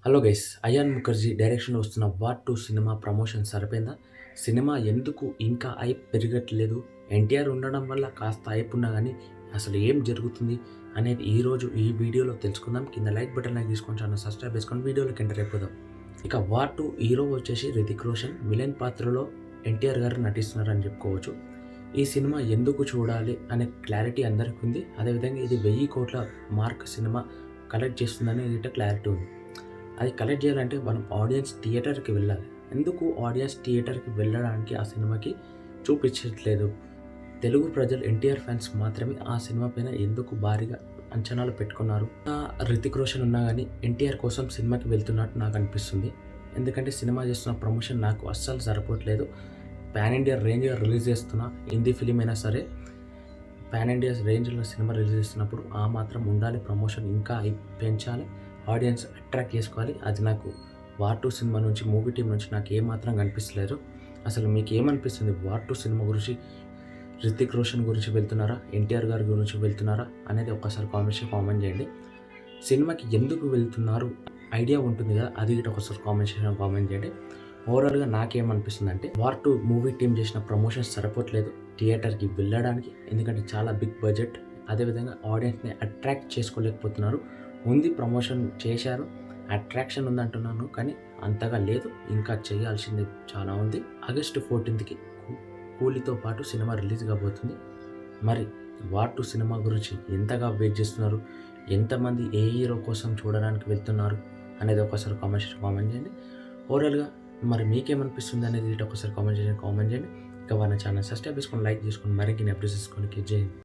Hello guys, ion Mukherjee డైరెక్షన్లో వస్తున్న war 2 cinema promotion సరిపోయిందా? సినిమా ఎందుకు ఇంకా హైప్ పెరగట్లేదు? ఎన్టీఆర్ ఉండడం వల్ల కాస్త హైప్ ఉన్నా కానీ అసలు ఏం జరుగుతుంది అనేది ఈరోజు ఈ వీడియోలో తెలుసుకుందాం. కింద లైక్ బటన్ తీసుకొని ఛానల్ సబ్స్క్రైబ్ చేసుకొని వీడియోలోకి ఎంటర్ అయిపోదాం. ఇక వార్ 2 హీరో వచ్చేసి రితిక్ రోషన్, విలన్ పాత్రలో ఎన్టీఆర్ గారు నటిస్తున్నారని చెప్పుకోవచ్చు. ఈ సినిమా ఎందుకు చూడాలి అనే క్లారిటీ అందరికీ ఉంది. అదేవిధంగా ఇది 1000 కోట్ల మార్క్ సినిమా కలెక్ట్ చేస్తుందనే క్లారిటీ ఉంది. అది కలెక్ట్ చేయాలంటే మనం ఆడియన్స్ థియేటర్కి వెళ్ళాలి. ఎందుకు ఆడియన్స్ థియేటర్కి వెళ్ళడానికి ఆ సినిమాకి చూపించట్లేదు? తెలుగు ప్రజలు ఎన్టీఆర్ ఫ్యాన్స్ మాత్రమే ఆ సినిమా పైన ఎందుకు భారీగా అంచనాలు పెట్టుకున్నారు? రితిక్ రోషన్ ఉన్నా కానీ ఎన్టీఆర్ కోసం సినిమాకి వెళ్తున్నట్టు నాకు అనిపిస్తుంది. ఎందుకంటే సినిమా చేస్తున్న ప్రమోషన్ నాకు అస్సలు సరిపోవట్లేదు. పాన్ ఇండియా రేంజ్గా రిలీజ్ చేస్తున్న హిందీ ఫిలిం అయినా సరే పాన్ ఇండియా రేంజ్లో సినిమా రిలీజ్ చేస్తున్నప్పుడు ఆ మాత్రం ఉండాలి. ప్రమోషన్ ఇంకా పెంచాలి, ఆడియన్స్ అట్రాక్ట్ చేసుకోవాలి. అది నాకు వార్ 2 సినిమా నుంచి, మూవీ టీం నుంచి నాకు ఏమాత్రం కనిపిస్తలేదు. అసలు మీకు ఏమనిపిస్తుంది? వార్ 2 సినిమా గురించి రితిక్ రోషన్ గురించి వెళ్తున్నారా, ఎన్టీఆర్ గారి గురించి వెళ్తున్నారా అనేది ఒక్కసారి కామెంట్ చేయండి. సినిమాకి ఎందుకు వెళ్తున్నారు ఐడియా ఉంటుంది కదా, అది ఇటు ఒకసారి కామెంట్ చేయండి. ఓవరాల్గా నాకేమనిపిస్తుంది అంటే వార్ 2 మూవీ టీం చేసిన ప్రమోషన్స్ సరిపోవట్లేదు థియేటర్కి వెళ్ళడానికి. ఎందుకంటే చాలా బిగ్ బడ్జెట్, అదేవిధంగా ఆడియన్స్ని అట్రాక్ట్ చేసుకోలేకపోతున్నారు. ఉంది, ప్రమోషన్ చేశారు, అట్రాక్షన్ ఉందంటున్నాను, కానీ అంతగా లేదు. ఇంకా చేయాల్సింది చాలా ఉంది. ఆగస్టు 14కి కూలీతో పాటు సినిమా రిలీజ్ కాబోతుంది. మరి వార్ 2 సినిమా గురించి ఎంతగా వెయిట్ చేస్తున్నారు? ఎంతమంది ఏ హీరో కోసం చూడడానికి వెళ్తున్నారు అనేది ఒకసారి కామెంట్ చేయండి. ఓవరాల్గా మరి మీకేమనిపిస్తుంది అనేది ఒకసారి కామెంట్ చేయండి. ఇక మన ఛానల్ సబ్స్క్రైబ్ చేసుకొని, లైక్ చేసుకొని, మరిన్ని అప్డేట్స్ చేసుకొని జై హింద్.